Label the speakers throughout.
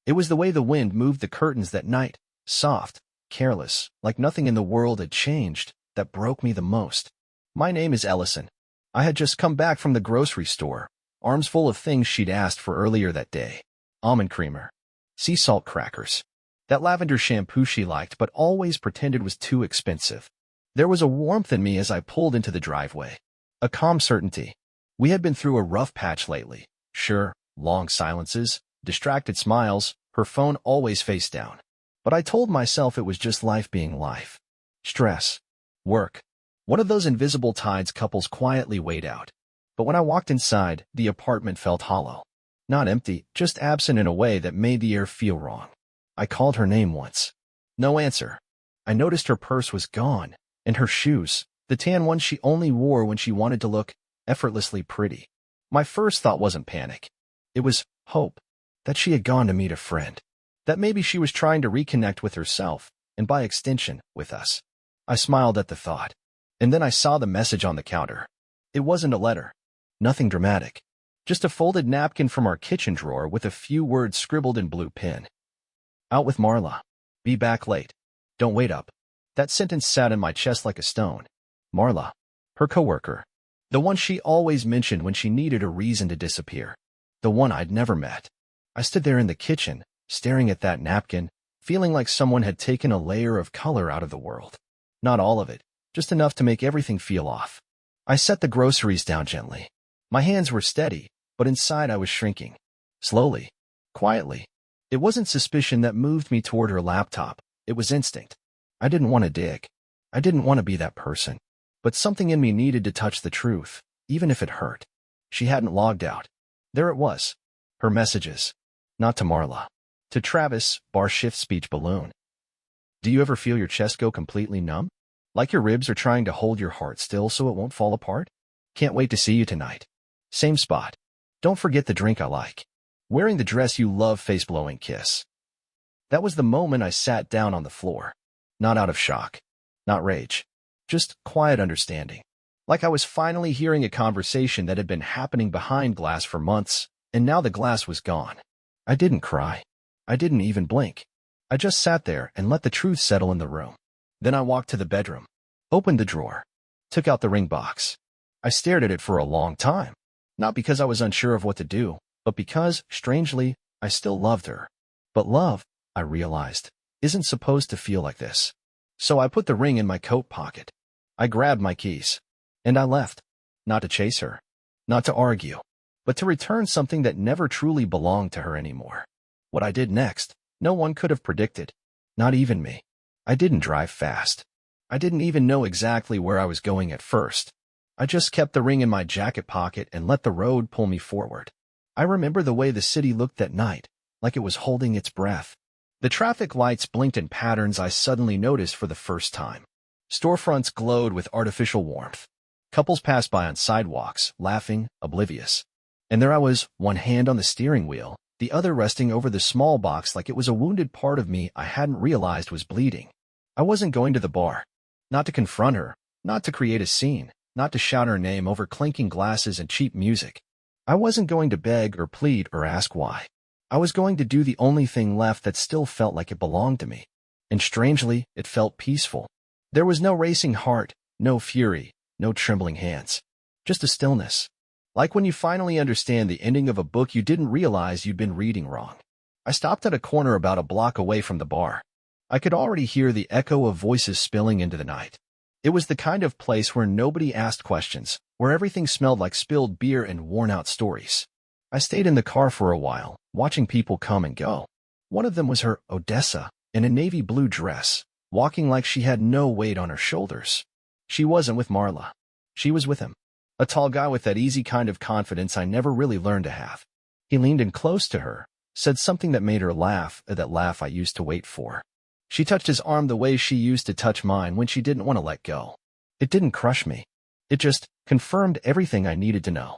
Speaker 1: It was the way the wind moved the curtains that night, soft, careless, like nothing in the world had changed, that broke me the most. My name is Ellison. I had just come back from the grocery store, arms full of things she'd asked for earlier that day. Almond creamer, sea salt crackers, that lavender shampoo she liked but always pretended was too expensive. There was a warmth in me as I pulled into the driveway, a calm certainty. We had been through a rough patch lately. Sure, long silences, distracted smiles, her phone always face down. But I told myself it was just life being life. Stress, work, one of those invisible tides couples quietly wait out. But when I walked inside, the apartment felt hollow. Not empty, just absent in a way that made the air feel wrong. I called her name once. No answer. I noticed her purse was gone, and her shoes, the tan ones she only wore when she wanted to look effortlessly pretty. My first thought wasn't panic. It was hope, that she had gone to meet a friend, that maybe she was trying to reconnect with herself, and by extension, with us. I smiled at the thought, and then I saw the message on the counter. It wasn't a letter. Nothing dramatic. Just a folded napkin from our kitchen drawer with a few words scribbled in blue pen. Out with Marla. Be back late. Don't wait up. That sentence sat in my chest like a stone. Marla. Her coworker. The one she always mentioned when she needed a reason to disappear. The one I'd never met. I stood there in the kitchen, staring at that napkin, feeling like someone had taken a layer of color out of the world. Not all of it, just enough to make everything feel off. I set the groceries down gently. My hands were steady, but inside I was shrinking. Slowly. Quietly. It wasn't suspicion that moved me toward her laptop. It was instinct. I didn't want to dig. I didn't want to be that person. But something in me needed to touch the truth, even if it hurt. She hadn't logged out. There it was. Her messages. Not to Marla. To Travis, bar shift speech balloon. Do you ever feel your chest go completely numb? Like your ribs are trying to hold your heart still so it won't fall apart? Can't wait to see you tonight. Same spot. Don't forget the drink I like. Wearing the dress you love, face-blowing kiss. That was the moment I sat down on the floor. Not out of shock. Not rage. Just quiet understanding. Like I was finally hearing a conversation that had been happening behind glass for months, and now the glass was gone. I didn't cry. I didn't even blink. I just sat there and let the truth settle in the room. Then I walked to the bedroom, opened the drawer, took out the ring box. I stared at it for a long time. Not because I was unsure of what to do, but because, strangely, I still loved her. But love, I realized, isn't supposed to feel like this. So I put the ring in my coat pocket. I grabbed my keys. And I left. Not to chase her. Not to argue. But to return something that never truly belonged to her anymore. What I did next, no one could have predicted. Not even me. I didn't drive fast. I didn't even know exactly where I was going at first. I just kept the ring in my jacket pocket and let the road pull me forward. I remember the way the city looked that night, like it was holding its breath. The traffic lights blinked in patterns I suddenly noticed for the first time. Storefronts glowed with artificial warmth. Couples passed by on sidewalks, laughing, oblivious. And there I was, one hand on the steering wheel, the other resting over the small box like it was a wounded part of me I hadn't realized was bleeding. I wasn't going to the bar. Not to confront her, not to create a scene, not to shout her name over clinking glasses and cheap music. I wasn't going to beg or plead or ask why. I was going to do the only thing left that still felt like it belonged to me. And strangely, it felt peaceful. There was no racing heart, no fury, no trembling hands. Just a stillness. Like when you finally understand the ending of a book you didn't realize you'd been reading wrong. I stopped at a corner about a block away from the bar. I could already hear the echo of voices spilling into the night. It was the kind of place where nobody asked questions, where everything smelled like spilled beer and worn-out stories. I stayed in the car for a while, watching people come and go. One of them was her Odessa, in a navy blue dress, walking like she had no weight on her shoulders. She wasn't with Marla. She was with him. A tall guy with that easy kind of confidence I never really learned to have. He leaned in close to her, said something that made her laugh, that laugh I used to wait for. She touched his arm the way she used to touch mine when she didn't want to let go. It didn't crush me. It just confirmed everything I needed to know.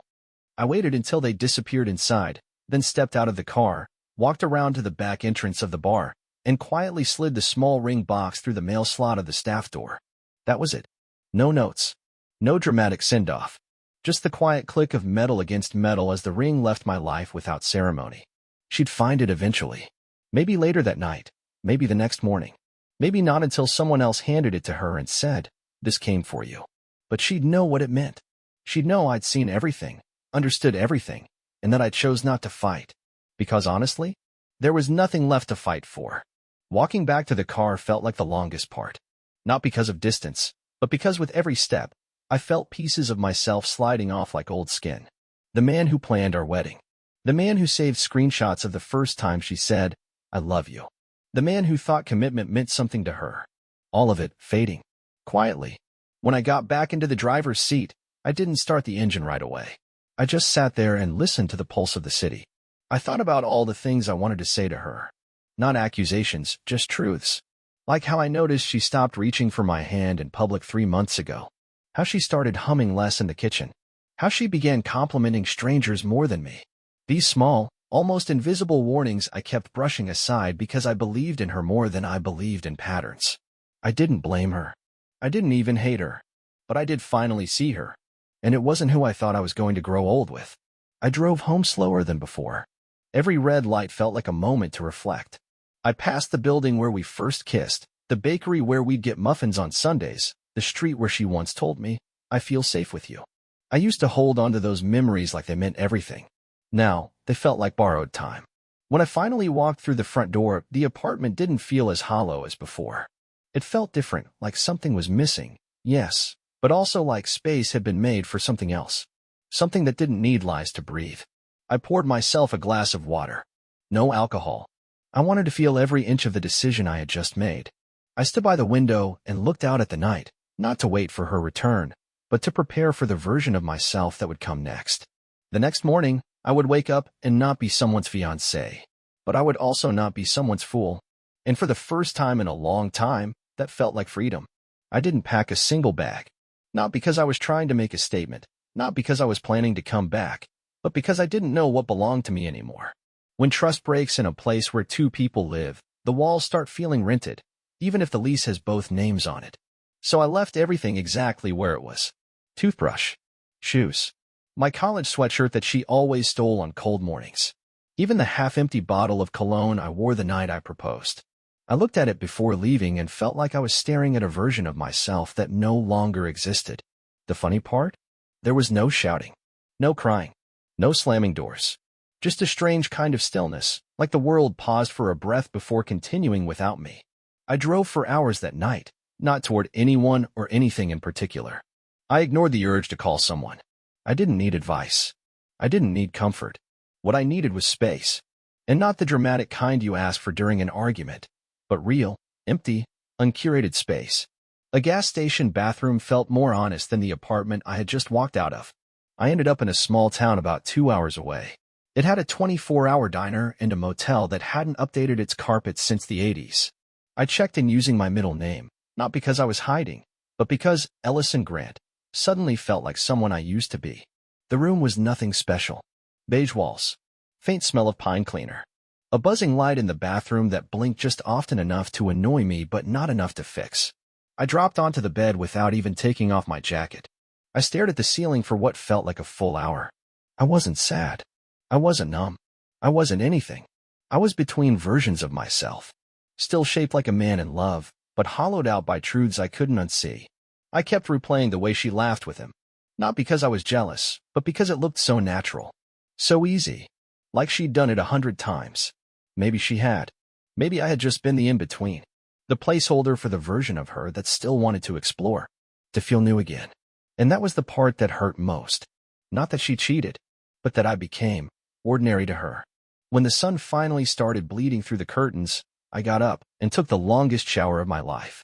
Speaker 1: I waited until they disappeared inside, then stepped out of the car, walked around to the back entrance of the bar, and quietly slid the small ring box through the mail slot of the staff door. That was it. No notes. No dramatic send-off. Just the quiet click of metal against metal as the ring left my life without ceremony. She'd find it eventually. Maybe later that night, maybe the next morning, maybe not until someone else handed it to her and said, "This came for you." But she'd know what it meant. She'd know I'd seen everything, understood everything, and that I chose not to fight. Because honestly, there was nothing left to fight for. Walking back to the car felt like the longest part. Not because of distance, but because with every step, I felt pieces of myself sliding off like old skin. The man who planned our wedding. The man who saved screenshots of the first time she said, "I love you." The man who thought commitment meant something to her. All of it fading. Quietly. When I got back into the driver's seat, I didn't start the engine right away. I just sat there and listened to the pulse of the city. I thought about all the things I wanted to say to her. Not accusations, just truths. Like how I noticed she stopped reaching for my hand in public 3 months ago. How she started humming less in the kitchen. How she began complimenting strangers more than me. These small, almost invisible warnings I kept brushing aside because I believed in her more than I believed in patterns. I didn't blame her. I didn't even hate her. But I did finally see her. And it wasn't who I thought I was going to grow old with. I drove home slower than before. Every red light felt like a moment to reflect. I passed the building where we first kissed, the bakery where we'd get muffins on Sundays, the street where she once told me, "I feel safe with you." I used to hold on to those memories like they meant everything. Now, they felt like borrowed time. When I finally walked through the front door, the apartment didn't feel as hollow as before. It felt different, like something was missing, yes, but also like space had been made for something else. Something that didn't need lies to breathe. I poured myself a glass of water. No alcohol. I wanted to feel every inch of the decision I had just made. I stood by the window and looked out at the night, not to wait for her return, but to prepare for the version of myself that would come next. The next morning, I would wake up and not be someone's fiancé, but I would also not be someone's fool. And for the first time in a long time, that felt like freedom. I didn't pack a single bag. Not because I was trying to make a statement, not because I was planning to come back, but because I didn't know what belonged to me anymore. When trust breaks in a place where two people live, the walls start feeling rented, even if the lease has both names on it. So I left everything exactly where it was. Toothbrush. Shoes. My college sweatshirt that she always stole on cold mornings. Even the half-empty bottle of cologne I wore the night I proposed. I looked at it before leaving and felt like I was staring at a version of myself that no longer existed. The funny part? There was no shouting. No crying. No slamming doors. Just a strange kind of stillness, like the world paused for a breath before continuing without me. I drove for hours that night, not toward anyone or anything in particular. I ignored the urge to call someone. I didn't need advice. I didn't need comfort. What I needed was space. And not the dramatic kind you ask for during an argument, but real, empty, uncurated space. A gas station bathroom felt more honest than the apartment I had just walked out of. I ended up in a small town about 2 hours away. It had a 24-hour diner and a motel that hadn't updated its carpets since the 80s. I checked in using my middle name, not because I was hiding, but because Ellison Grant suddenly felt like someone I used to be. The room was nothing special. Beige walls. Faint smell of pine cleaner. A buzzing light in the bathroom that blinked just often enough to annoy me but not enough to fix. I dropped onto the bed without even taking off my jacket. I stared at the ceiling for what felt like a full hour. I wasn't sad. I wasn't numb. I wasn't anything. I was between versions of myself. Still shaped like a man in love, but hollowed out by truths I couldn't unsee. I kept replaying the way she laughed with him. Not because I was jealous, but because it looked so natural. So easy. Like she'd done it 100 times. Maybe she had. Maybe I had just been the in-between. The placeholder for the version of her that still wanted to explore. To feel new again. And that was the part that hurt most. Not that she cheated, but that I became ordinary to her. When the sun finally started bleeding through the curtains, I got up and took the longest shower of my life.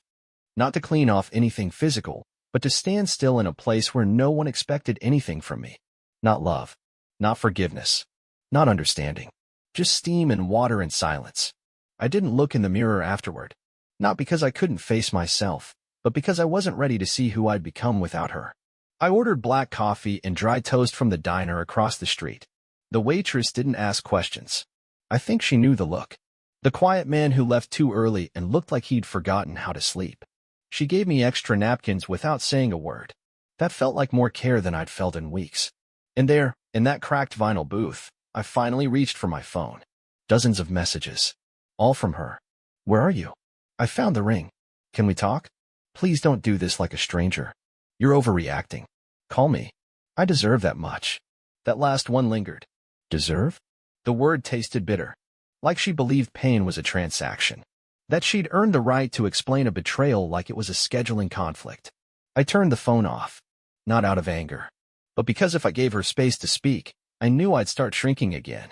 Speaker 1: Not to clean off anything physical, but to stand still in a place where no one expected anything from me. Not love. Not forgiveness. Not understanding. Just steam and water and silence. I didn't look in the mirror afterward. Not because I couldn't face myself, but because I wasn't ready to see who I'd become without her. I ordered black coffee and dry toast from the diner across the street. The waitress didn't ask questions. I think she knew the look. The quiet man who left too early and looked like he'd forgotten how to sleep. She gave me extra napkins without saying a word. That felt like more care than I'd felt in weeks. And there, in that cracked vinyl booth, I finally reached for my phone. Dozens of messages. All from her. Where are you? I found the ring. Can we talk? Please don't do this like a stranger. You're overreacting. Call me. I deserve that much. That last one lingered. Deserve? The word tasted bitter. Like she believed pain was a transaction. That she'd earned the right to explain a betrayal like it was a scheduling conflict. I turned the phone off. Not out of anger. But because if I gave her space to speak, I knew I'd start shrinking again.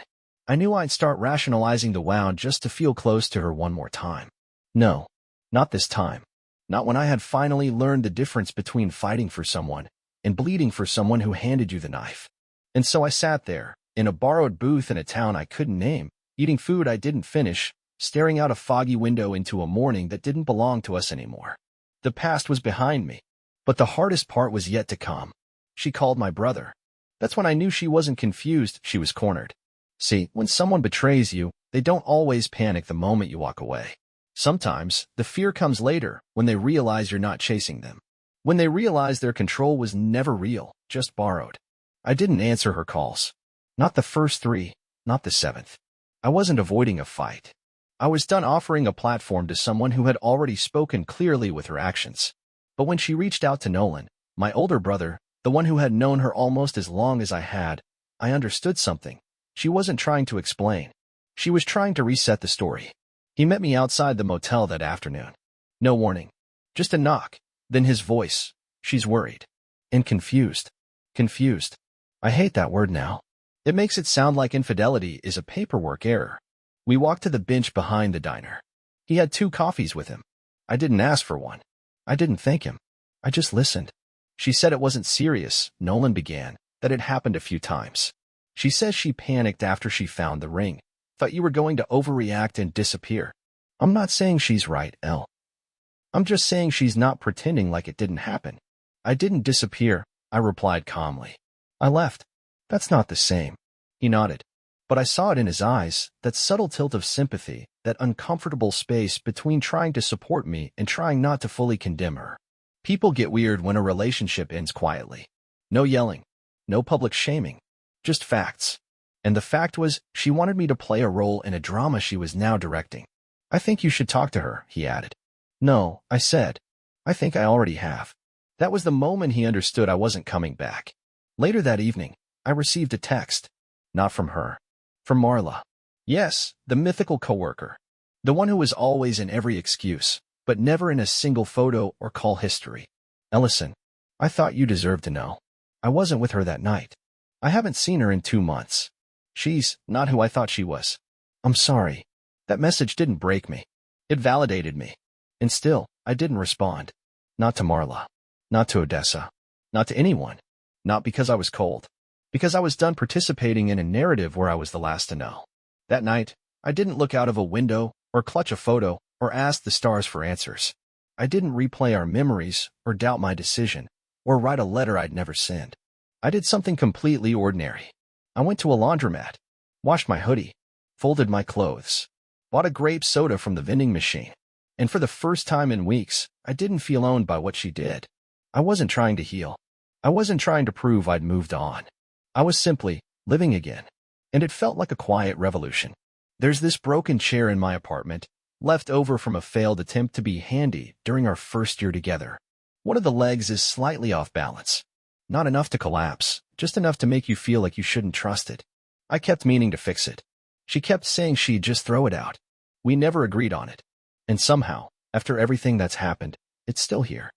Speaker 1: I knew I'd start rationalizing the wound just to feel close to her one more time. No, not this time. Not when I had finally learned the difference between fighting for someone and bleeding for someone who handed you the knife. And so I sat there, in a borrowed booth in a town I couldn't name, eating food I didn't finish, staring out a foggy window into a morning that didn't belong to us anymore. The past was behind me, but the hardest part was yet to come. She called my brother. That's when I knew she wasn't confused, she was cornered. See, when someone betrays you, they don't always panic the moment you walk away. Sometimes, the fear comes later, when they realize you're not chasing them. When they realize their control was never real, just borrowed. I didn't answer her calls. Not the first 3, not the 7th. I wasn't avoiding a fight. I was done offering a platform to someone who had already spoken clearly with her actions. But when she reached out to Nolan, my older brother, the one who had known her almost as long as I had, I understood something. She wasn't trying to explain. She was trying to reset the story. He met me outside the motel that afternoon. No warning. Just a knock. Then his voice. She's worried. And confused. Confused. I hate that word now. It makes it sound like infidelity is a paperwork error. We walked to the bench behind the diner. He had 2 coffees with him. I didn't ask for one. I didn't thank him. I just listened. She said it wasn't serious, Nolan began, that it happened a few times. She says she panicked after she found the ring. Thought you were going to overreact and disappear. I'm not saying she's right, Elle. I'm just saying she's not pretending like it didn't happen. I didn't disappear, I replied calmly. I left. That's not the same. He nodded. But I saw it in his eyes, that subtle tilt of sympathy, that uncomfortable space between trying to support me and trying not to fully condemn her. People get weird when a relationship ends quietly. No yelling. No public shaming. Just facts. And the fact was, she wanted me to play a role in a drama she was now directing. I think you should talk to her, he added. No, I said. I think I already have. That was the moment he understood I wasn't coming back. Later that evening, I received a text. Not from her. From Marla. Yes, the mythical coworker. The one who was always in every excuse, but never in a single photo or call history. Ellison, I thought you deserved to know. I wasn't with her that night. I haven't seen her in 2 months. She's not who I thought she was. I'm sorry. That message didn't break me. It validated me. And still, I didn't respond. Not to Marla. Not to Odessa. Not to anyone. Not because I was cold. Because I was done participating in a narrative where I was the last to know. That night, I didn't look out of a window, or clutch a photo, or ask the stars for answers. I didn't replay our memories, or doubt my decision, or write a letter I'd never sent. I did something completely ordinary. I went to a laundromat, washed my hoodie, folded my clothes, bought a grape soda from the vending machine, and for the first time in weeks, I didn't feel owned by what she did. I wasn't trying to heal. I wasn't trying to prove I'd moved on. I was simply living again, and it felt like a quiet revolution. There's this broken chair in my apartment, left over from a failed attempt to be handy during our first year together. One of the legs is slightly off balance. Not enough to collapse, just enough to make you feel like you shouldn't trust it. I kept meaning to fix it. She kept saying she'd just throw it out. We never agreed on it. And somehow, after everything that's happened, it's still here.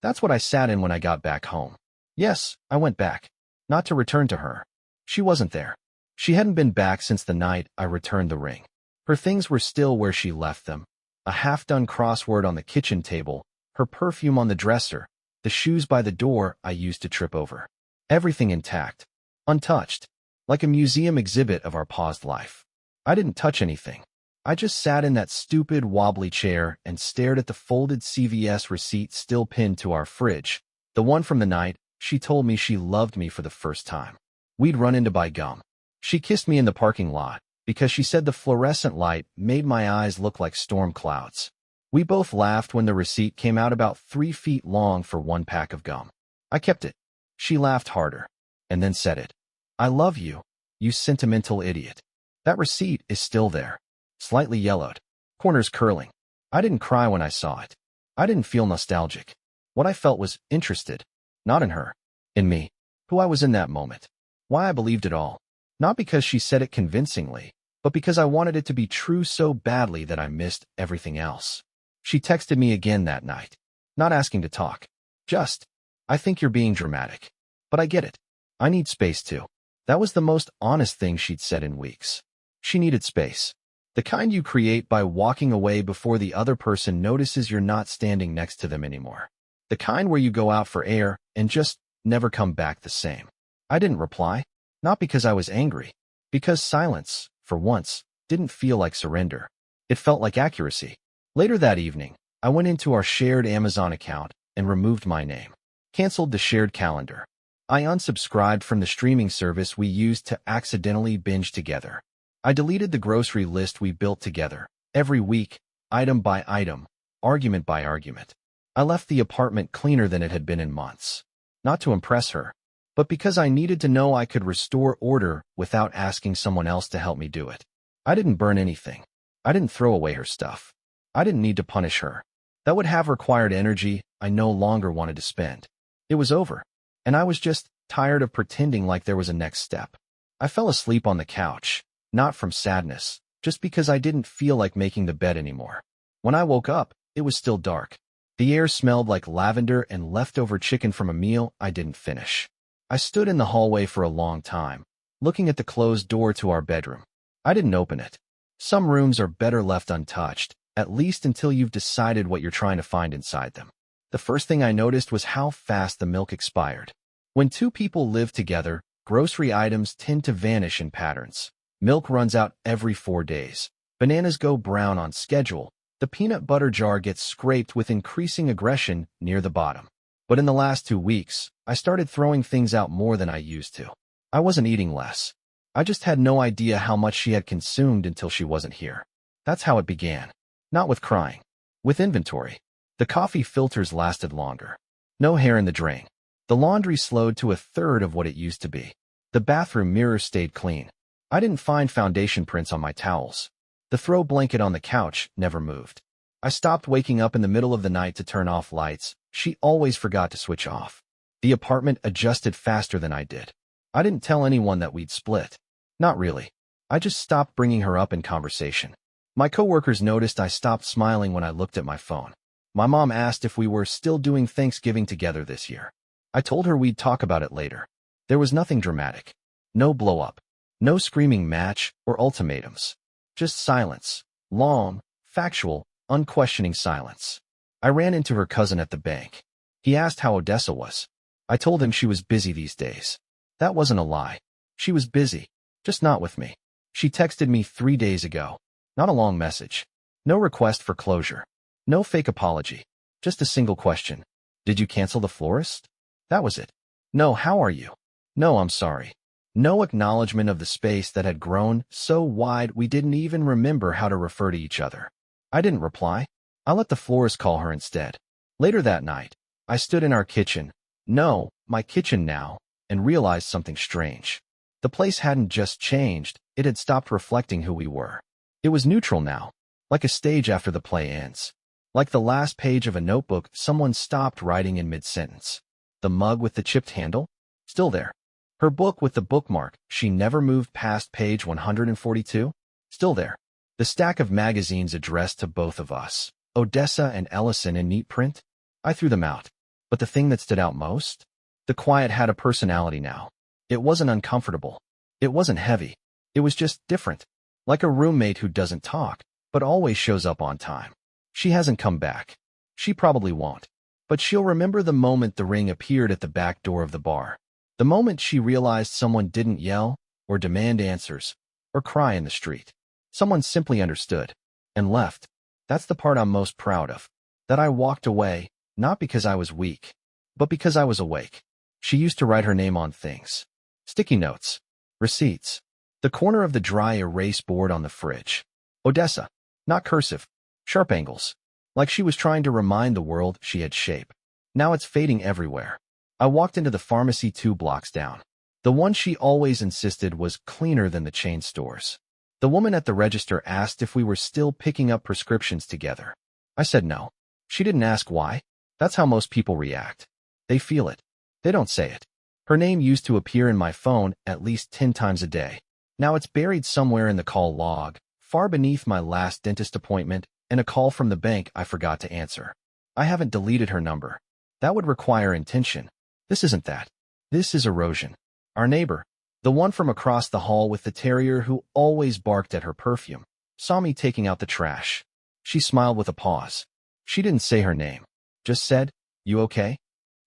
Speaker 1: That's what I sat in when I got back home. Yes, I went back. Not to return to her. She wasn't there. She hadn't been back since the night I returned the ring. Her things were still where she left them. A half-done crossword on the kitchen table, her perfume on the dresser, the shoes by the door I used to trip over. Everything intact, untouched, like a museum exhibit of our paused life. I didn't touch anything. I just sat in that stupid wobbly chair and stared at the folded CVS receipt still pinned to our fridge, the one from the night she told me she loved me for the first time. We'd run in to buy gum. She kissed me in the parking lot because she said the fluorescent light made my eyes look like storm clouds. We both laughed when the receipt came out about 3 feet long for 1 pack of gum. I kept it. She laughed harder, and then said it. I love you, you sentimental idiot. That receipt is still there, slightly yellowed. corners curling. I didn't cry when I saw it. I didn't feel nostalgic. What I felt was interested. Not in her. In me. Who I was in that moment. Why I believed it all. Not because she said it convincingly, but because I wanted it to be true so badly that I missed everything else. She texted me again that night. Not asking to talk. Just, I think you're being dramatic. But I get it. I need space too. That was the most honest thing she'd said in weeks. She needed space. The kind you create by walking away before the other person notices you're not standing next to them anymore. The kind where you go out for air and just never come back the same. I didn't reply. Not because I was angry. Because silence, for once, didn't feel like surrender. It felt like accuracy. Later that evening, I went into our shared Amazon account and removed my name. Canceled the shared calendar. I unsubscribed from the streaming service we used to accidentally binge together. I deleted the grocery list we built together, every week, item by item, argument by argument. I left the apartment cleaner than it had been in months. Not to impress her, but because I needed to know I could restore order without asking someone else to help me do it. I didn't burn anything. I didn't throw away her stuff. I didn't need to punish her. That would have required energy I no longer wanted to spend. It was over, and I was just tired of pretending like there was a next step. I fell asleep on the couch, not from sadness, just because I didn't feel like making the bed anymore. When I woke up, it was still dark. The air smelled like lavender and leftover chicken from a meal I didn't finish. I stood in the hallway for a long time, looking at the closed door to our bedroom. I didn't open it. Some rooms are better left untouched, at least until you've decided what you're trying to find inside them. The first thing I noticed was how fast the milk expired. When two people live together, grocery items tend to vanish in patterns. Milk runs out every 4 days. Bananas go brown on schedule. The peanut butter jar gets scraped with increasing aggression near the bottom. But in the last 2 weeks, I started throwing things out more than I used to. I wasn't eating less. I just had no idea how much she had consumed until she wasn't here. That's how it began. Not with crying. With inventory. The coffee filters lasted longer. No hair in the drain. The laundry slowed to 1/3 of what it used to be. The bathroom mirror stayed clean. I didn't find foundation prints on my towels. The throw blanket on the couch never moved. I stopped waking up in the middle of the night to turn off lights. She always forgot to switch off. The apartment adjusted faster than I did. I didn't tell anyone that we'd split. Not really. I just stopped bringing her up in conversation. My coworkers noticed I stopped smiling when I looked at my phone. My mom asked if we were still doing Thanksgiving together this year. I told her we'd talk about it later. There was nothing dramatic. No blow-up. No screaming match or ultimatums. Just silence. Long, factual, unquestioning silence. I ran into her cousin at the bank. He asked how Odessa was. I told him she was busy these days. That wasn't a lie. She was busy. Just not with me. She texted me 3 days ago. Not a long message. No request for closure. No fake apology. Just a single question. Did you cancel the florist? That was it. No, how are you? No, I'm sorry. No acknowledgement of the space that had grown so wide we didn't even remember how to refer to each other. I didn't reply. I let the florist call her instead. Later that night, I stood in our kitchen. No, my kitchen now, and realized something strange. The place hadn't just changed, it had stopped reflecting who we were. It was neutral now, like a stage after the play ends. Like the last page of a notebook someone stopped writing in mid-sentence. The mug with the chipped handle? Still there. Her book with the bookmark she never moved past page 142? Still there. The stack of magazines addressed to both of us, Odessa and Ellison in neat print? I threw them out. But the thing that stood out most? The quiet had a personality now. It wasn't uncomfortable. It wasn't heavy. It was just different. Like a roommate who doesn't talk, but always shows up on time. She hasn't come back. She probably won't. But she'll remember the moment the ring appeared at the back door of the bar. The moment she realized someone didn't yell, or demand answers, or cry in the street. Someone simply understood, and left. That's the part I'm most proud of. That I walked away, not because I was weak, but because I was awake. She used to write her name on things. Sticky notes. Receipts. The corner of the dry erase board on the fridge. Odessa. Not cursive. Sharp angles. Like she was trying to remind the world she had shape. Now it's fading everywhere. I walked into the pharmacy 2 blocks down. The one she always insisted was cleaner than the chain stores. The woman at the register asked if we were still picking up prescriptions together. I said no. She didn't ask why. That's how most people react. They feel it. They don't say it. Her name used to appear in my phone at least 10 times a day. Now it's buried somewhere in the call log, far beneath my last dentist appointment and a call from the bank I forgot to answer. I haven't deleted her number. That would require intention. This isn't that. This is erosion. Our neighbor, the one from across the hall with the terrier who always barked at her perfume, saw me taking out the trash. She smiled with a pause. She didn't say her name. Just said, "You okay?"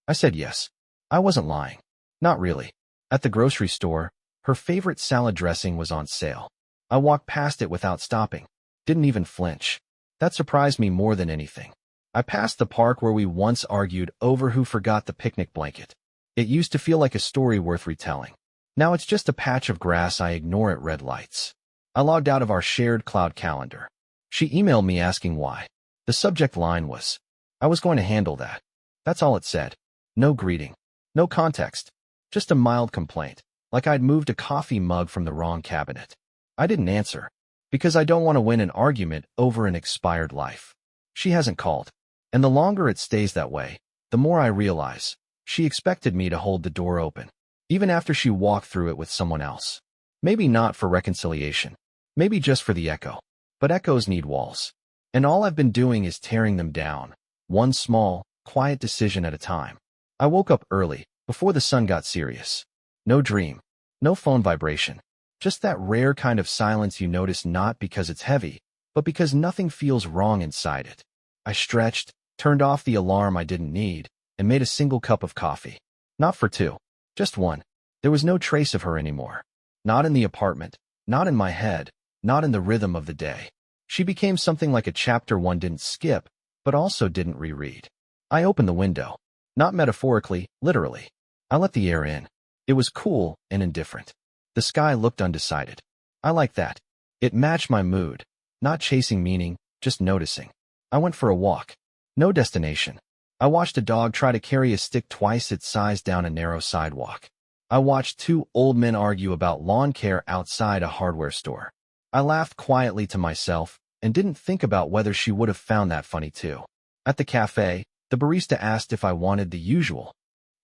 Speaker 1: I said yes. I wasn't lying. Not really. At the grocery store, her favorite salad dressing was on sale. I walked past it without stopping. Didn't even flinch. That surprised me more than anything. I passed the park where we once argued over who forgot the picnic blanket. It used to feel like a story worth retelling. Now it's just a patch of grass I ignore at red lights. I logged out of our shared cloud calendar. She emailed me asking why. The subject line was, "I was going to handle that." That's all it said. No greeting. No context. Just a mild complaint, like I'd moved a coffee mug from the wrong cabinet. I didn't answer, because I don't want to win an argument over an expired life. She hasn't called. And the longer it stays that way, the more I realize she expected me to hold the door open, even after she walked through it with someone else. Maybe not for reconciliation. Maybe just for the echo. But echoes need walls. And all I've been doing is tearing them down, one small, quiet decision at a time. I woke up early, before the sun got serious. No dream. No phone vibration. Just that rare kind of silence you notice not because it's heavy, but because nothing feels wrong inside it. I stretched, turned off the alarm I didn't need, and made a single cup of coffee. Not for two. Just one. There was no trace of her anymore. Not in the apartment. Not in my head. Not in the rhythm of the day. She became something like a chapter one didn't skip, but also didn't reread. I opened the window. Not metaphorically, literally. I let the air in. It was cool and indifferent. The sky looked undecided. I liked that. It matched my mood. Not chasing meaning, just noticing. I went for a walk. No destination. I watched a dog try to carry a stick twice its size down a narrow sidewalk. I watched two old men argue about lawn care outside a hardware store. I laughed quietly to myself and didn't think about whether she would have found that funny too. At the cafe, the barista asked if I wanted the usual.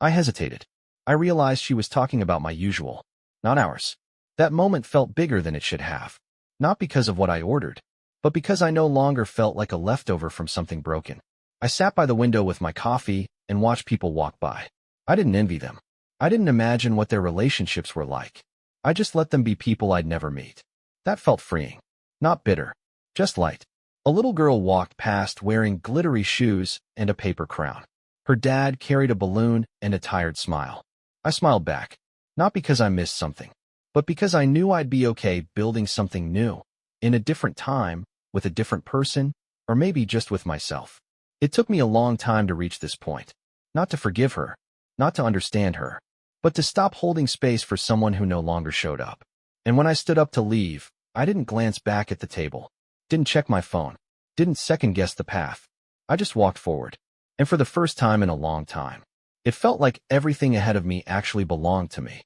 Speaker 1: I hesitated. I realized she was talking about my usual, not ours. That moment felt bigger than it should have. Not because of what I ordered, but because I no longer felt like a leftover from something broken. I sat by the window with my coffee and watched people walk by. I didn't envy them. I didn't imagine what their relationships were like. I just let them be people I'd never meet. That felt freeing. Not bitter. Just light. A little girl walked past wearing glittery shoes and a paper crown. Her dad carried a balloon and a tired smile. I smiled back. Not because I missed something, but because I knew I'd be okay building something new. In a different time, with a different person, or maybe just with myself. It took me a long time to reach this point. Not to forgive her, not to understand her, but to stop holding space for someone who no longer showed up. And when I stood up to leave, I didn't glance back at the table, didn't check my phone, didn't second-guess the path. I just walked forward. And for the first time in a long time, it felt like everything ahead of me actually belonged to me.